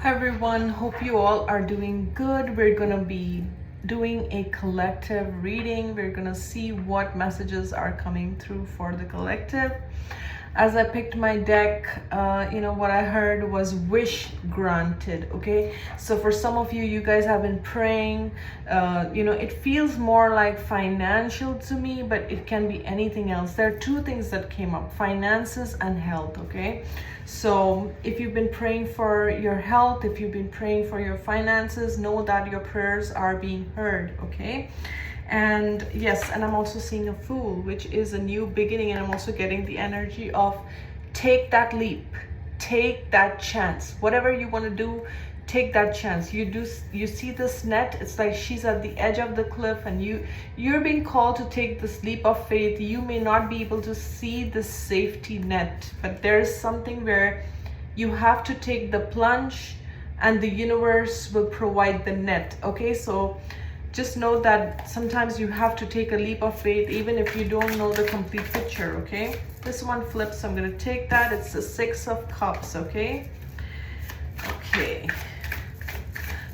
Hi everyone, hope you all are doing good. We're gonna be doing a collective reading. We're gonna see what messages are coming through for the collective. As I picked my deck, what I heard was wish granted. Okay, so for some of you, you guys have been praying. It feels more like financial to me, but it can be anything else. There are two things that came up: finances and health. Okay, so if you've been praying for your health, if you've been praying for your finances, know that your prayers are being heard. Okay. And yes, and I'm also seeing a Fool, which is a new beginning, and I'm also getting the energy of take that leap, take that chance. Whatever you want to do, take that chance. You see this net, it's like she's at the edge of the cliff, and you're being called to take this leap of faith. You may not be able to see the safety net, but there's something where you have to take the plunge and the universe will provide the net. Okay, so just know that sometimes you have to take a leap of faith even if you don't know the complete picture. Okay, this one flips, so I'm going to take that. It's the Six of Cups. Okay,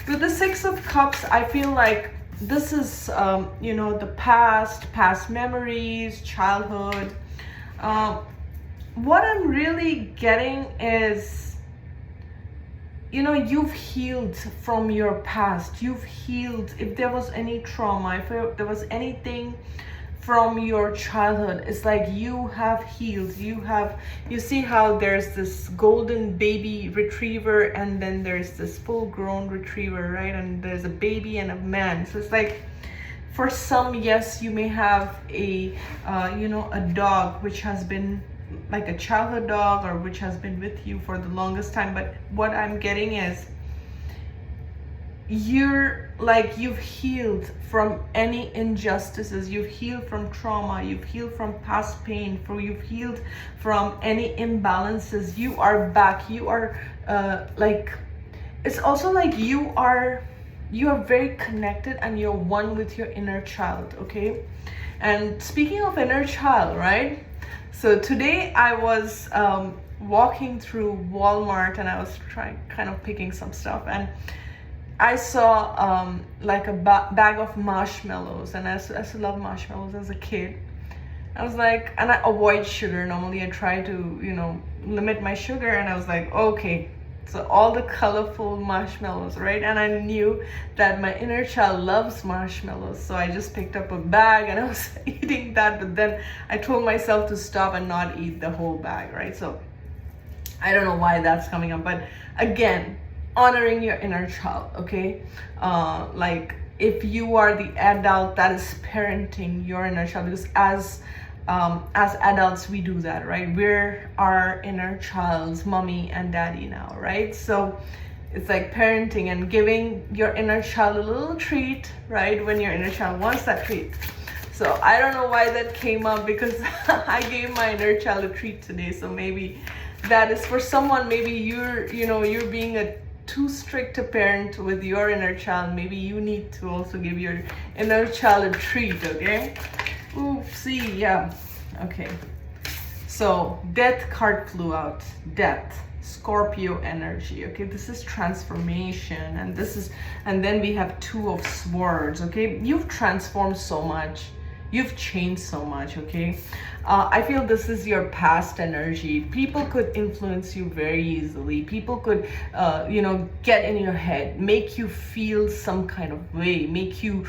with the Six of Cups, I feel like this is the past memories, childhood. What I'm really getting is, you've healed from your past. You've healed. If there was any trauma, if there was anything from your childhood, it's like you have healed. You see how there's this golden baby retriever, and then there's this full-grown retriever, right? And there's a baby and a man. So it's like, for some, yes, you may have a dog which has been like a childhood dog, or which has been with you for the longest time. But what I'm getting is, you've healed from any injustices, you've healed from trauma, you've healed from past pain, you've healed from any imbalances. You are back. You are it's also like you are very connected, and you're one with your inner child. Okay, and speaking of inner child, right? So today I was walking through Walmart, and I was kind of picking some stuff, and I saw like a bag of marshmallows, and I used to love marshmallows as a kid. I was like, and I avoid sugar. Normally I try to, limit my sugar, and I was like, okay, so all the colorful marshmallows, right? And I knew that my inner child loves marshmallows, so I just picked up a bag and I was eating that. But then I told myself to stop and not eat the whole bag, right? So I don't know why that's coming up, but again, honoring your inner child. Okay, like if you are the adult that is parenting your inner child, because as adults we do that, right? We're our inner child's mommy and daddy now, right? So it's like parenting and giving your inner child a little treat, right? When your inner child wants that treat. So I don't know why that came up, because I gave my inner child a treat today. So maybe that is for someone. Maybe you're being too strict a parent with your inner child. Maybe you need to also give your inner child a treat. Okay. Oopsie, yeah. Okay. So Death card flew out. Death, Scorpio energy. Okay, this is transformation, and then we have Two of Swords. Okay, you've transformed so much. You've changed so much. Okay, I feel this is your past energy. People could influence you very easily. People could, get in your head, make you feel some kind of way, make you,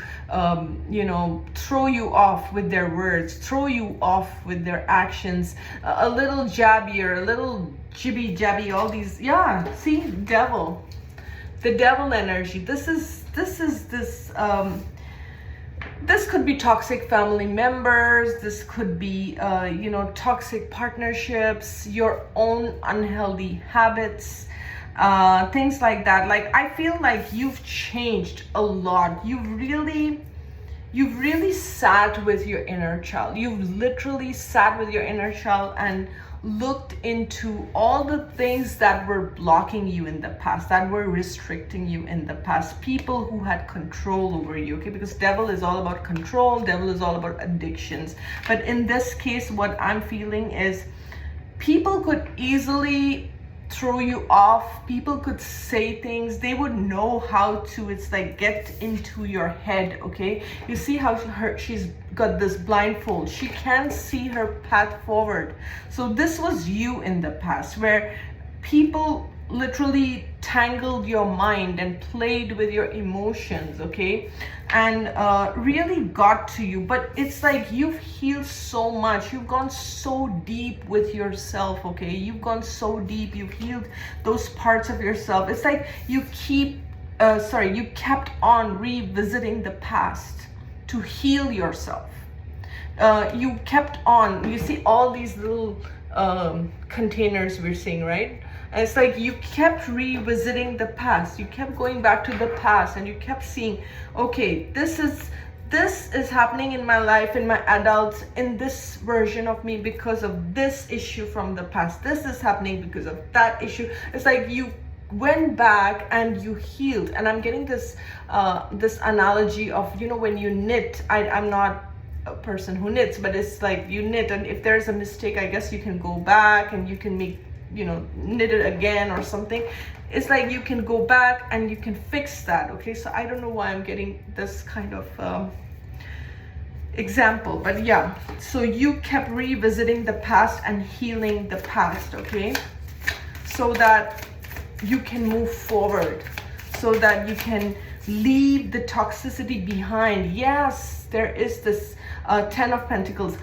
throw you off with their words, throw you off with their actions, a little jabbier, a little jibby jabby, all these. Yeah, see, devil, the devil energy. This could be toxic family members. This could be, toxic partnerships, your own unhealthy habits, things like that. Like, I feel like you've changed a lot. You've really sat with your inner child. You've literally sat with your inner child and looked into all the things that were blocking you in the past, that were restricting you in the past, people who had control over you. Okay, because devil is all about control, devil is all about addictions. But in this case, what I'm feeling is people could easily throw you off. People could say things, they would know how to, it's like, get into your head. Okay, you see how she's got this blindfold, she can't see her path forward. So this was you in the past, where people literally tangled your mind and played with your emotions, okay, and really got to you. But it's like you've healed so much, you've gone so deep with yourself, okay, you've gone so deep, you've healed those parts of yourself. It's like you you kept on revisiting the past to heal yourself. You kept on, you see all these little containers we're seeing, right? And it's like you kept revisiting the past, you kept going back to the past, and you kept seeing, okay, this is happening in my life, in my adult, in this version of me, because of this issue from the past. This is happening because of that issue. It's like you went back and you healed. And I'm getting this this analogy of, you know, when you knit, I'm not a person who knits, but it's like you knit, and if there's a mistake, I guess you can go back and you can make, you know, knit it again or something. It's like you can go back and you can fix that. Okay, so I don't know why I'm getting this kind of example, but yeah, so you kept revisiting the past and healing the past, okay, so that you can move forward, so that you can leave the toxicity behind. Yes, there is this 10 of Pentacles.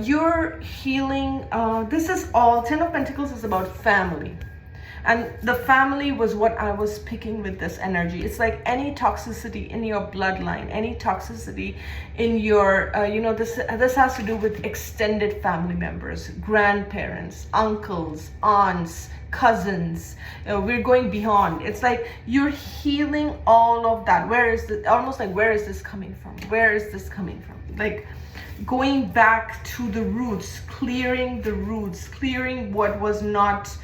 You're healing, this is all, 10 of Pentacles is about family. And the family was what I was picking with this energy. It's like any toxicity in your bloodline, any toxicity in your, you know, this has to do with extended family members, grandparents, uncles, aunts, cousins. We're going beyond. It's like you're healing all of that. Where is the, almost like, where is this coming from? Where is this coming from? Like going back to the roots, clearing the roots, clearing what was not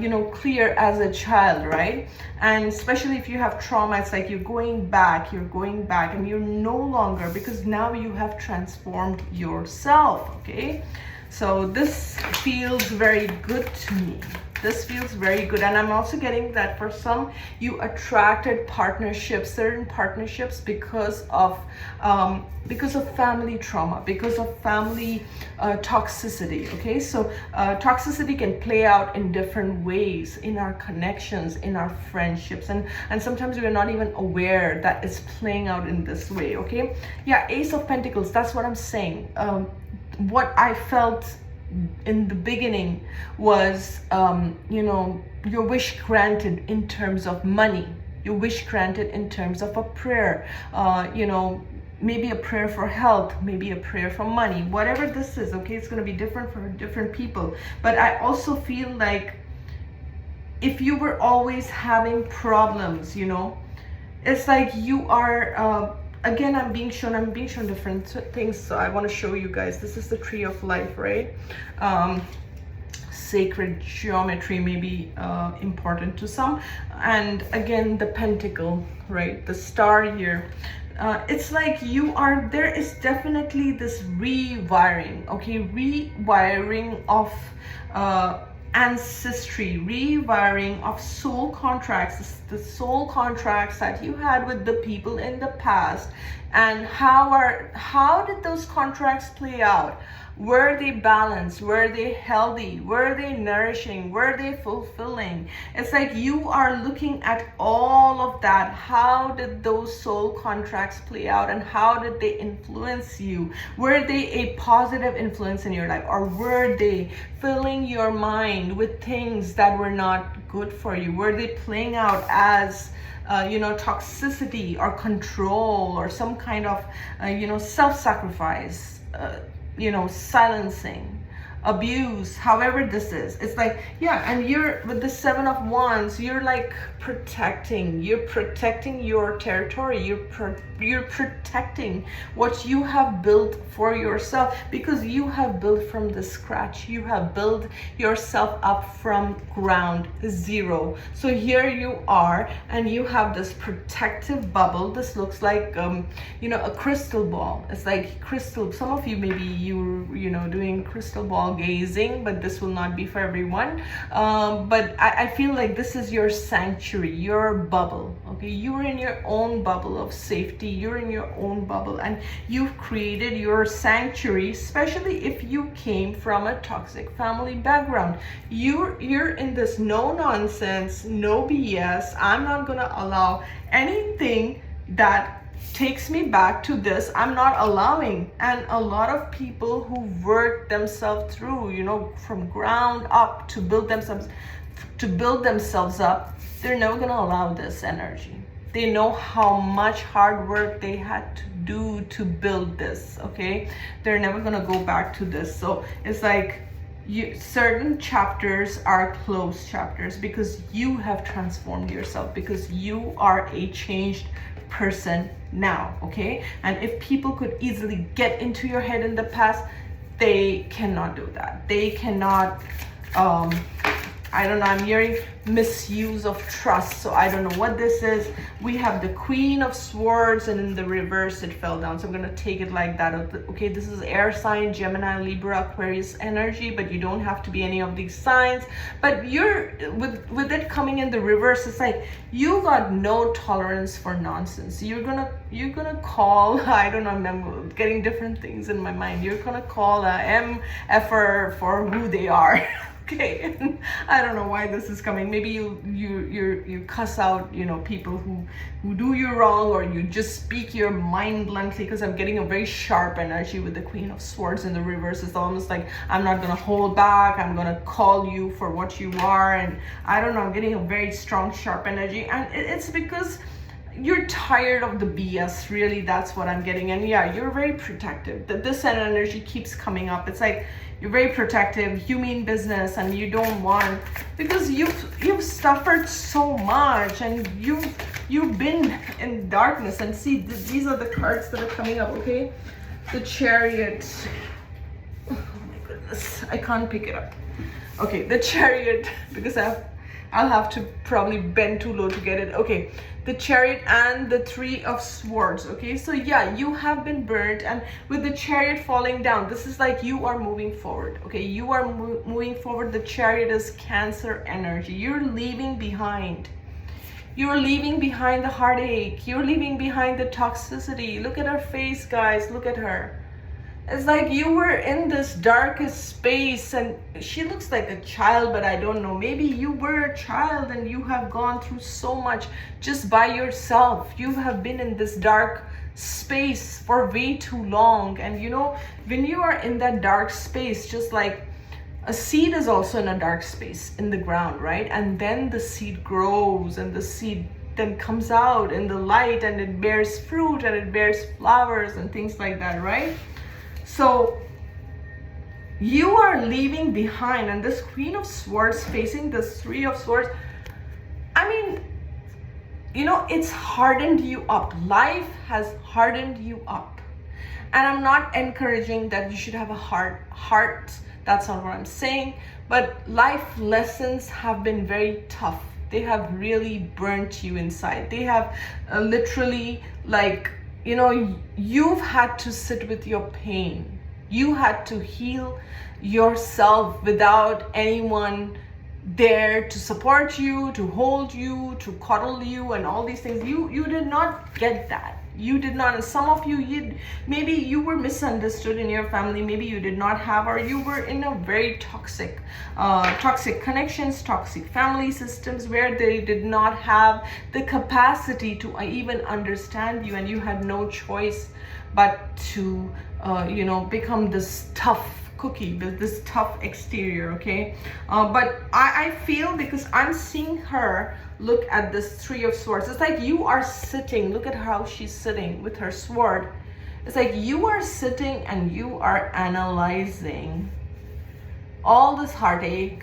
you know, clear as a child, right? And especially if you have trauma, it's like you're going back and you're no longer, because now you have transformed yourself, okay? So this feels very good to me. This feels very good. And I'm also getting that for some, you attracted partnerships, certain partnerships, because of family trauma, because of family toxicity. Okay, so toxicity can play out in different ways in our connections, in our friendships, and sometimes we're not even aware that it's playing out in this way. Okay, yeah, Ace of Pentacles, that's what I'm saying. What I felt in the beginning was, you know, your wish granted in terms of money, your wish granted in terms of a prayer, you know, maybe a prayer for health, maybe a prayer for money, whatever this is, okay? It's going to be different for different people. But I also feel like if you were always having problems, you know, it's like you are, again, I'm being shown different things, so I want to show you guys. This is the Tree of Life, right? Sacred geometry may be important to some. And again, the Pentacle, right? The star here. It's like you are, there is definitely this rewiring, okay? Rewiring of ancestry, rewiring of soul contracts, the soul contracts that you had with the people in the past. And how did those contracts play out? Were they balanced? Were they healthy? Were they nourishing? Were they fulfilling? It's like you are looking at all of that. How did those soul contracts play out, and how did they influence you? Were they a positive influence in your life, or were they filling your mind with things that were not good for you? Were they playing out as you know, toxicity or control, or some kind of you know, self-sacrifice, you know, silencing, abuse, however this is? It's like, yeah, and you're with the Seven of Wands, you're like protecting your territory, you're protecting what you have built for yourself, because you have built from the scratch, you have built yourself up from ground zero. So here you are, and you have this protective bubble. This looks like you know, a crystal ball. It's like crystal, some of you maybe you know, doing crystal ball stargazing, but this will not be for everyone. But I feel like this is your sanctuary, your bubble. Okay, you're in your own bubble of safety, you're in your own bubble, and you've created your sanctuary, especially if you came from a toxic family background. You're in this no nonsense, no BS. I'm not gonna allow anything that takes me back to this. I'm not allowing. And a lot of people who work themselves through, you know, from ground up to build themselves up, they're never gonna allow this energy. They know how much hard work they had to do to build this. Okay, they're never gonna go back to this. So it's like, certain chapters are closed chapters because you have transformed yourself, because you are a changed person now. Okay, and if people could easily get into your head in the past, they cannot do that. They cannot, I don't know, I'm hearing misuse of trust, so I don't know what this is. We have the Queen of Swords, and in the reverse it fell down, so I'm gonna take it like that. Okay, this is air sign, Gemini, Libra, Aquarius energy, but you don't have to be any of these signs. But you're with it coming in the reverse, it's like you got no tolerance for nonsense. You're gonna call, I don't know, I'm getting different things in my mind. You're gonna call a MFer for who they are. Okay, I don't know why this is coming. Maybe you cuss out, you know, people who do you wrong, or you just speak your mind bluntly, because I'm getting a very sharp energy with the Queen of Swords in the reverse. It's almost like I'm not gonna hold back. I'm gonna call you for what you are, and I don't know, I'm getting a very strong, sharp energy, and it's because you're tired of the BS, really. That's what I'm getting. And yeah, you're very protective. This energy keeps coming up. It's like you're very protective, you mean business, and you don't want, because you've suffered so much, and you've been in darkness. And see, these are the cards that are coming up. Okay, the Chariot. Oh my goodness, I can't pick it up. Okay, the Chariot, because I'll have to probably bend too low to get it. Okay, the Chariot and the Three of Swords. Okay, so yeah, you have been burnt, and with the Chariot falling down, this is like you are moving forward. Okay, you are moving forward. The Chariot is Cancer energy. You're leaving behind. You're leaving behind the heartache. You're leaving behind the toxicity. Look at her face, guys. Look at her. It's like you were in this darkest space, and she looks like a child, but I don't know. Maybe you were a child and you have gone through so much just by yourself. You have been in this dark space for way too long. And you know, when you are in that dark space, just like a seed is also in a dark space in the ground, right? And then the seed grows, and the seed then comes out in the light, and it bears fruit, and it bears flowers and things like that, right? So you are leaving behind, and this Queen of Swords facing this Three of Swords, I mean, you know, it's hardened you up. Life has hardened you up. And I'm not encouraging that you should have a hard heart. That's not what I'm saying. But life lessons have been very tough. They have really burnt you inside. They have literally, like, you know, you've had to sit with your pain. You had to heal yourself without anyone there to support you, to hold you, to cuddle you, and all these things. You did not get that. You did not. And some of you, maybe you were misunderstood in your family. Maybe you did not have, or you were in a very toxic connections, toxic family systems, where they did not have the capacity to even understand you, and you had no choice but to, you know, become this tough cookie, this tough exterior. Okay, but I feel, because I'm seeing her look at this Three of Swords, it's like you are sitting, look at how she's sitting with her sword. It's like you are sitting and you are analyzing all this heartache.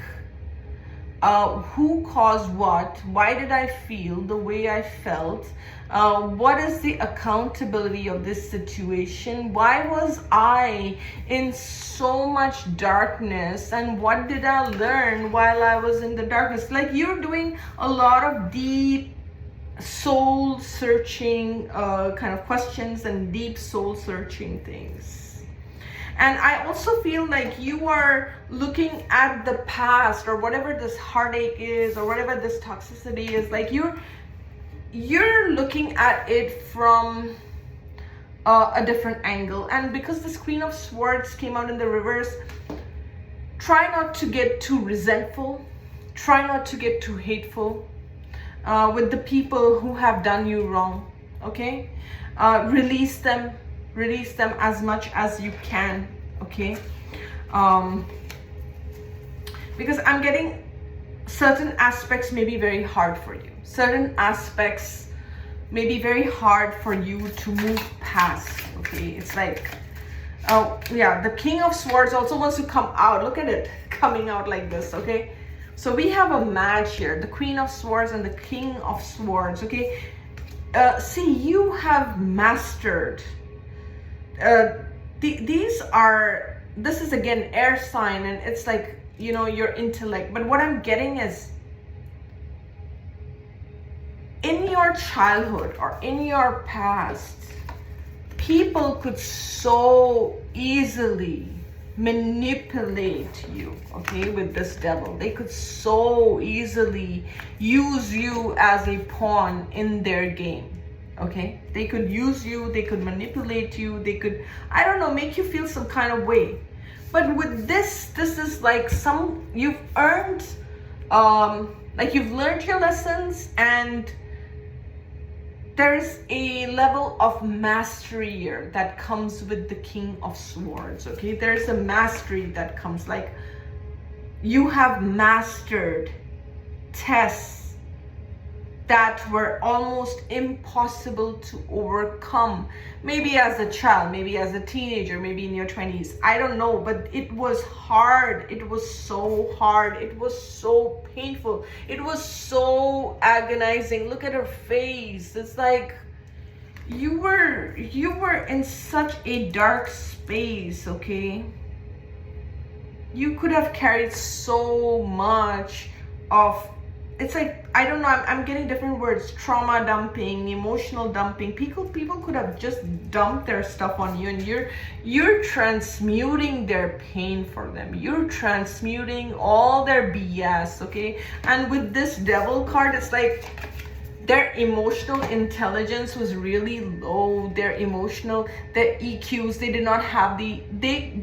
Who caused what? Why did I feel the way I felt? What is the accountability of this situation? Why was I in so much darkness? And what did I learn while I was in the darkness? Like, you're doing a lot of deep soul searching kind of questions, and deep soul searching things. And I also feel like you are looking at the past, or whatever this heartache is, or whatever this toxicity is, like you're looking at it from a different angle. And because this Queen of Swords came out in the reverse, try not to get too resentful, try not to get too hateful with the people who have done you wrong, okay? Release them as much as you can, okay? Because I'm getting certain aspects may be very hard for you. Certain aspects may be very hard for you to move past, okay? It's like, oh yeah, the King of Swords also wants to come out. Look at it coming out like this, okay? So we have a match here, the Queen of Swords and the King of Swords, okay? See, you have mastered. This is again air sign, and it's like, you know, your intellect. But what I'm getting is, in your childhood or in your past, people could so easily manipulate you, okay, with this devil. They could so easily use you as a pawn in their game, okay? They could use you, they could manipulate you, they could, I don't know, make you feel some kind of way. But with this is like you've earned, like you've learned your lessons, and there's a level of mastery here that comes with the King of Swords, okay? There's a mastery that comes, like you have mastered tests that were almost impossible to overcome. Maybe as a child, maybe as a teenager, maybe in your 20s. I don't know, but it was hard. It was so hard. It was so painful. It was so agonizing. Look at her face. It's like you were in such a dark space, okay? You could have carried so much of, it's like, I don't know, I'm getting different words. Trauma dumping, emotional dumping. People could have just dumped their stuff on you, and you're transmuting their pain for them. You're transmuting all their BS, okay? And with this devil card, it's like their emotional intelligence was really low. Their EQs, they did not have they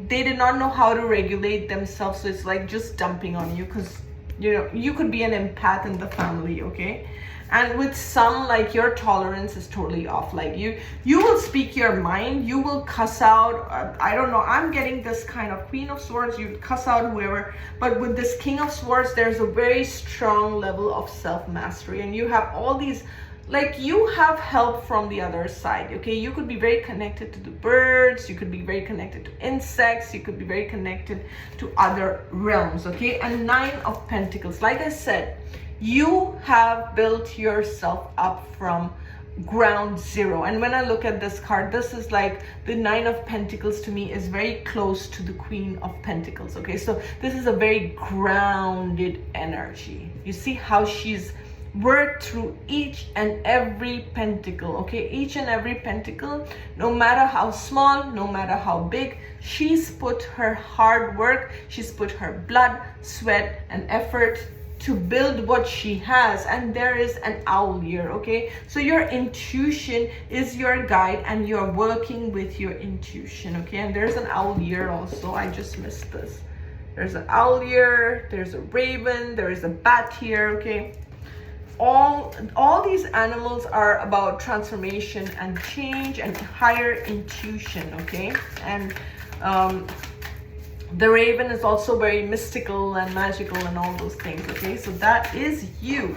did not know how to regulate themselves. So it's like just dumping on you, because you know, you could be an empath in the family, okay? And with some, like, your tolerance is totally off. Like you will speak your mind, you will cuss out, I don't know, I'm getting this kind of Queen of Swords, you cuss out whoever. But with this King of Swords, there's a very strong level of self-mastery, and you have all these, like, you have help from the other side, okay? You could be very connected to the birds, you could be very connected to insects, you could be very connected to other realms, okay? And Nine of Pentacles, like I said, you have built yourself up from ground zero. And when I look at this card, this is like the Nine of Pentacles to me is very close to the Queen of Pentacles, okay? So this is a very grounded energy. You see how she's work through each and every pentacle, okay? Each and every pentacle, no matter how small, no matter how big, she's put her hard work, she's put her blood, sweat, and effort to build what she has. And there is an owl here, okay? So your intuition is your guide, and you're working with your intuition, okay? And there's an owl here also. I just missed this. There's an owl here, there's a raven, there is a bat here, okay? All these animals are about transformation and change and higher intuition, okay? And the raven is also very mystical and magical and all those things, okay? So that is you.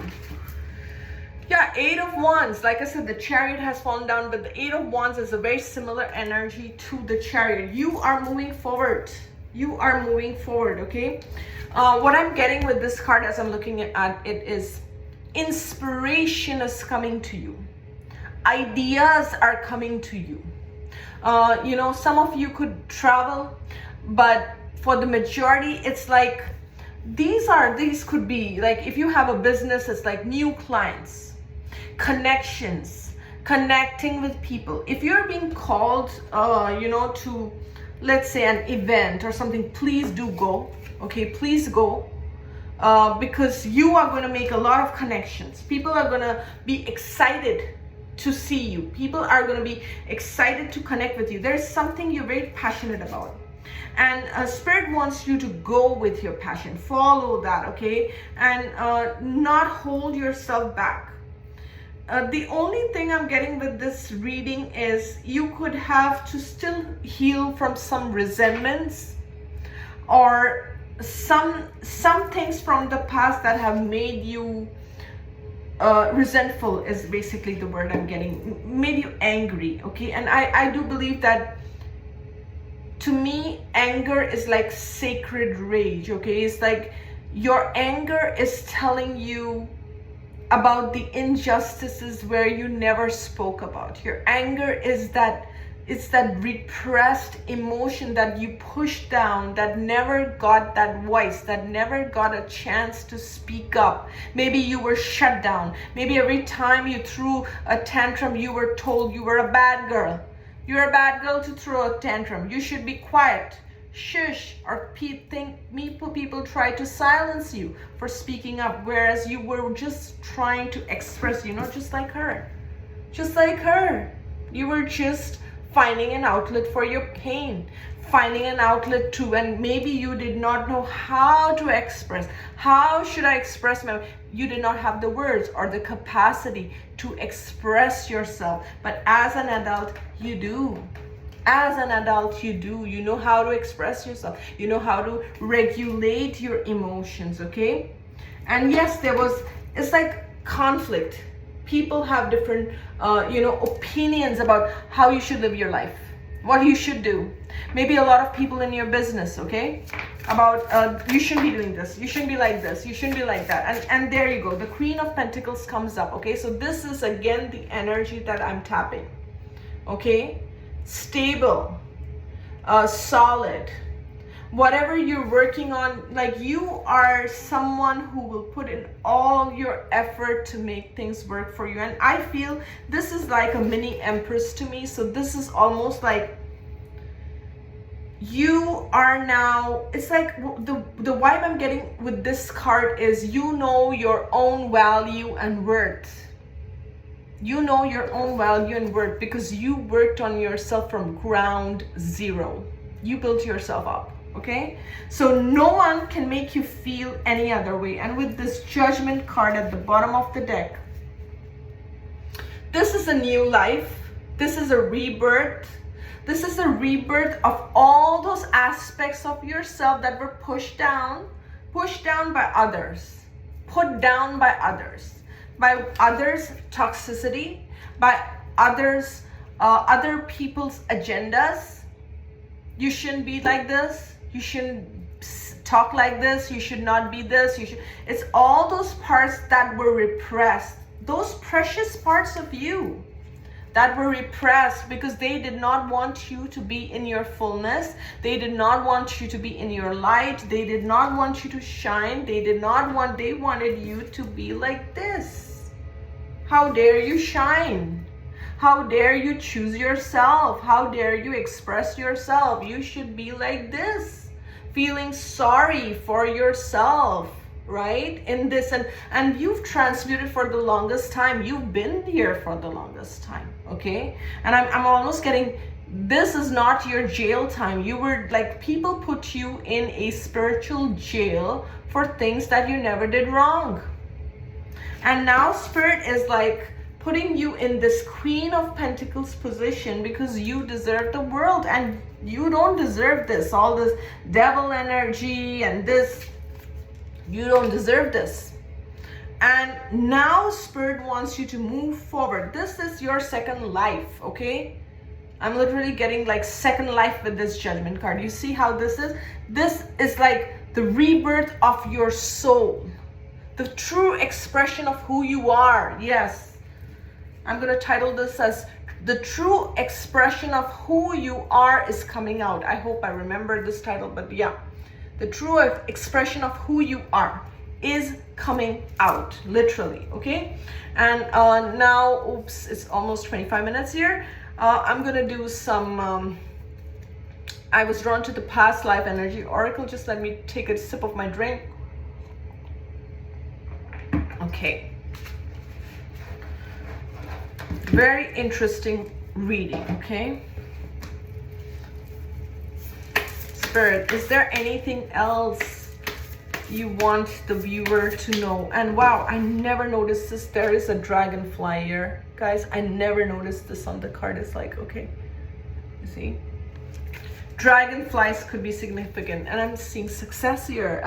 Yeah, Eight of Wands. Like I said, the Chariot has fallen down, but the Eight of Wands is a very similar energy to the Chariot. You are moving forward. You are moving forward, okay? What I'm getting with this card as I'm looking at it is inspiration is coming to you. Ideas are coming to you. You know, some of you could travel, but for the majority, it's like these could be like, if you have a business, it's like new clients, connections, connecting with people. If you're being called, you know, to let's say, an event or something, please do go. Okay, please go. Because you are going to make a lot of connections. People are going to be excited to see you. People are going to be excited to connect with you. There's something you're very passionate about. And Spirit wants you to go with your passion. Follow that, okay? And not hold yourself back. The only thing I'm getting with this reading is you could have to still heal from some resentments or some things from the past that have made you resentful, is basically the word I'm getting, made you angry, okay? And I do believe that, to me, anger is like sacred rage, okay? It's like your anger is telling you about the injustices where you never spoke about. Your anger is that, it's that repressed emotion that you pushed down, that never got that voice, that never got a chance to speak up. Maybe you were shut down. Maybe every time you threw a tantrum, you were told you were a bad girl. You're a bad girl to throw a tantrum. You should be quiet. Shush. Or people try to silence you for speaking up, whereas you were just trying to express, just like her. Just like her. You were just finding an outlet for your pain, finding an outlet to, and maybe you did not know how to express. How should I express you did not have the words or the capacity to express yourself. But as an adult, you do. As an adult, you do. You know how to express yourself. You know how to regulate your emotions, okay? And yes, it's like conflict. People have different, opinions about how you should live your life, what you should do. Maybe a lot of people in your business, okay, about you shouldn't be doing this, you shouldn't be like this, you shouldn't be like that. And there you go. The Queen of Pentacles comes up, okay? So this is, again, the energy that I'm tapping, okay? Stable, solid. Whatever you're working on, like, you are someone who will put in all your effort to make things work for you. And I feel this is like a mini empress to me. So this is almost like you are now, it's like the vibe I'm getting with this card is, you know your own value and worth. You know your own value and worth because you worked on yourself from ground zero. You built yourself up. Okay, so no one can make you feel any other way. And with this Judgment card at the bottom of the deck, this is a new life. This is a rebirth. This is a rebirth of all those aspects of yourself that were pushed down by others, put down by others' toxicity, by others, other people's agendas. You shouldn't be like this. You shouldn't talk like this. You should not be this. It's all those parts that were repressed. Those precious parts of you that were repressed because they did not want you to be in your fullness. They did not want you to be in your light. They did not want you to shine. They wanted you to be like this. How dare you shine? How dare you choose yourself? How dare you express yourself? You should be like this, feeling sorry for yourself, right? In this, and you've transmuted for the longest time. You've been here for the longest time, okay? And I'm almost getting, this is not your jail time. You were like, people put you in a spiritual jail for things that you never did wrong. And now Spirit is like putting you in this Queen of Pentacles position because you deserve the world, and you don't deserve this, all this devil energy and this. You don't deserve this. And now Spirit wants you to move forward. This is your second life, okay? I'm literally getting like second life with this Judgment card. You see how this is? This is like the rebirth of your soul, the true expression of who you are. Yes. I'm going to title this as the true expression of who you are is coming out. I hope I remember this title, but yeah. The true expression of who you are is coming out, literally, okay? And now, oops, it's almost 25 minutes here. I'm going to do some I was drawn to the past life energy oracle. Just let me take a sip of my drink. Okay. Very interesting reading, okay? Spirit, is there anything else you want the viewer to know? And wow, I never noticed this. There is a dragonfly here. Guys, I never noticed this on the card. It's like, okay, you see? Dragonflies could be significant. And I'm seeing success here.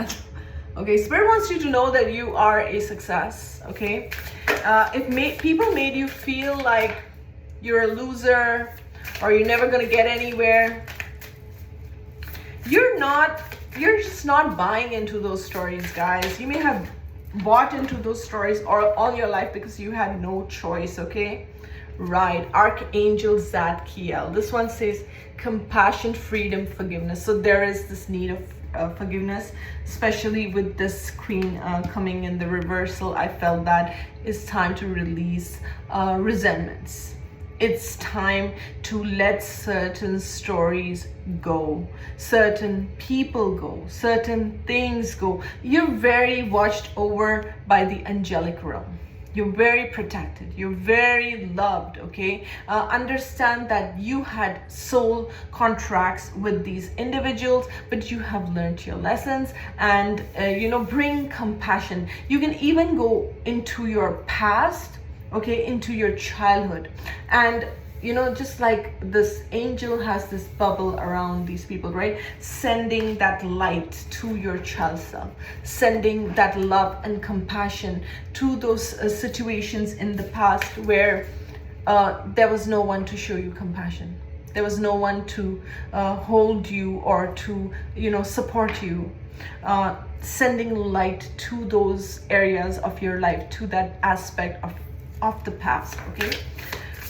Okay, Spirit wants you to know that you are a success, okay? If people made you feel like you're a loser or you're never gonna get anywhere, you're just not buying into those stories, guys. You may have bought into those stories all your life because you had no choice, okay? Right, Archangel Zadkiel. This one says compassion, freedom, forgiveness. So there is this need of forgiveness, especially with this queen coming in the reversal. I felt that it's time to release resentments. It's time to let certain stories go, certain people go, certain things go. You're very watched over by the angelic realm. You're very protected. You're very loved, okay? Understand that you had soul contracts with these individuals, but you have learned your lessons, and, bring compassion. You can even go into your past, okay, into your childhood. And, just like this angel has this bubble around these people, right? Sending that light to your child self, sending that love and compassion to those situations in the past where there was no one to show you compassion. There was no one to hold you or to, support you. Sending light to those areas of your life, to that aspect of the past, okay?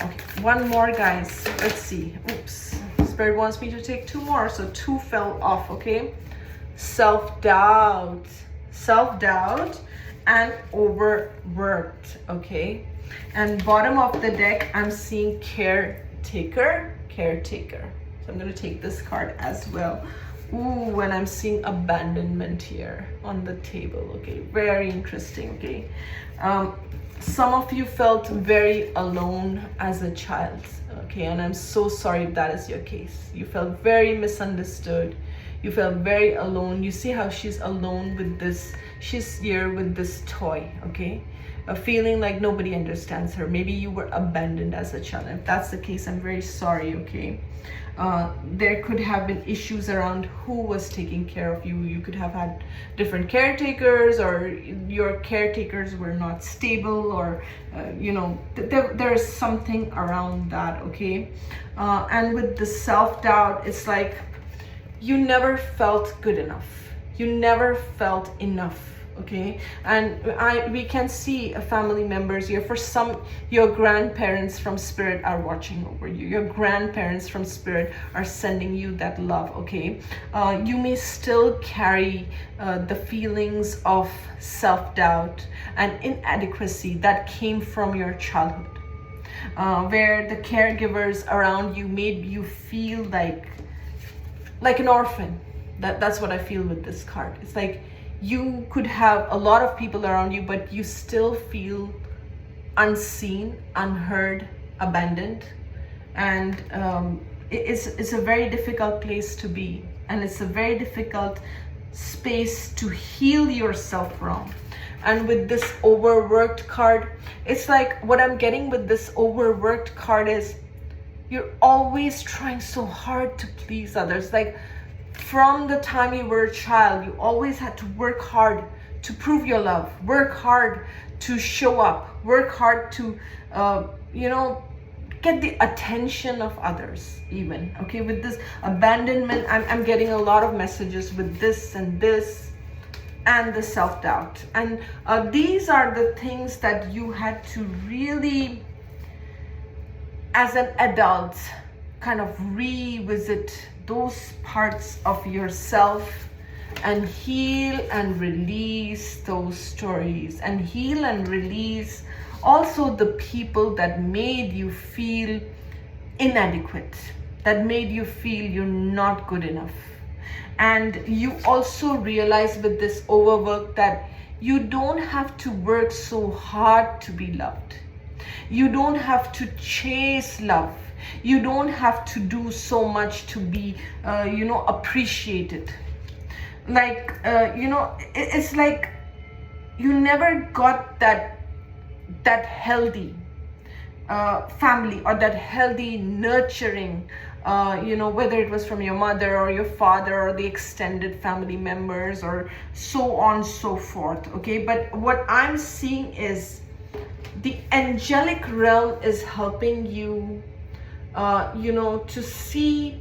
Okay, one more, guys. Let's see. Oops. Spirit wants me to take two more, so two fell off, okay? Self-doubt. Self-doubt and overworked, okay? And bottom of the deck, I'm seeing caretaker. So I'm going to take this card as well. Ooh, and I'm seeing abandonment here on the table, okay? Very interesting, okay? Some of you felt very alone as a child, okay? And I'm so sorry if that is your case. You felt very misunderstood. You felt very alone. You see how she's alone with this, she's here with this toy, okay? A feeling like nobody understands her. Maybe you were abandoned as a child. If that's the case, I'm very sorry, okay? There could have been issues around who was taking care of you. You could have had different caretakers, or your caretakers were not stable, or there is something around that, okay? And with the self-doubt, it's like you never felt good enough. You never felt enough. Okay, and we can see family members here. For some, your grandparents from spirit are watching over you. Your grandparents from spirit are sending you that love, okay? You may still carry the feelings of self-doubt and inadequacy that came from your childhood, where the caregivers around you made you feel like an orphan. That's what I feel with this card. It's like you could have a lot of people around you, but you still feel unseen, unheard, abandoned. And it's a very difficult place to be. And it's a very difficult space to heal yourself from. And with this overworked card, it's like what I'm getting with this overworked card is you're always trying so hard to please others. Like, from the time you were a child, you always had to work hard to prove your love, work hard to show up, work hard to, get the attention of others even, okay? With this abandonment, I'm getting a lot of messages with this and this and the self-doubt. And these are the things that you had to really, as an adult, kind of revisit those parts of yourself and heal and release those stories, and heal and release also the people that made you feel inadequate, that made you feel you're not good enough. And you also realize with this overwork that you don't have to work so hard to be loved. You don't have to chase love. You don't have to do so much to be, appreciated. Like, it's like you never got that healthy family, or that healthy nurturing, whether it was from your mother or your father or the extended family members or so on so forth. Okay, but what I'm seeing is the angelic realm is helping you to see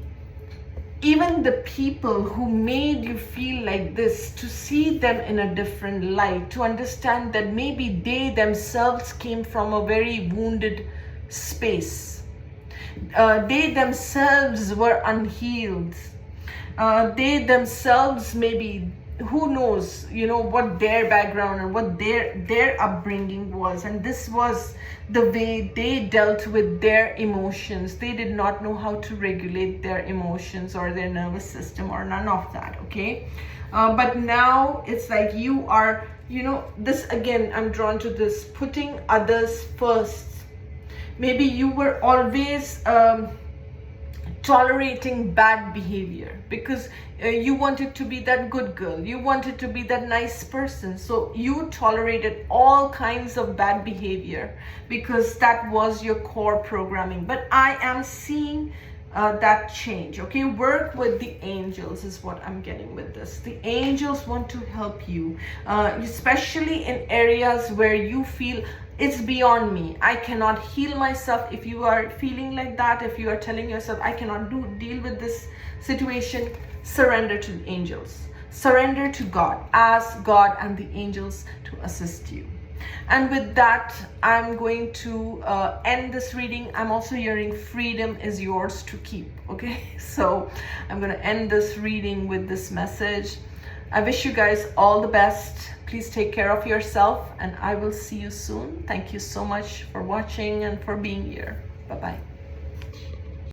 even the people who made you feel like this, to see them in a different light, to understand that maybe they themselves came from a very wounded space. They themselves were unhealed. They themselves, maybe, who knows, what their background and what their upbringing was, and this was the way they dealt with their emotions. They did not know how to regulate their emotions or their nervous system or none of that. Okay, but now it's like you are, this again, I'm drawn to this, putting others first. Maybe you were always tolerating bad behavior because you wanted to be that good girl, you wanted to be that nice person, so you tolerated all kinds of bad behavior because that was your core programming. But I am seeing that change. Okay, work with the angels is what I'm getting with this. The angels want to help you, especially in areas where you feel it's beyond me, I cannot heal myself. If you are feeling like that, if you are telling yourself I cannot deal with this situation, surrender to the angels, surrender to God, ask God and the angels to assist you. And with that, I'm going to end this reading. I'm also hearing freedom is yours to keep. Okay, so I'm going to end this reading with this message. I wish you guys all the best. Please take care of yourself, and I will see you soon. Thank you so much for watching and for being here. Bye-bye.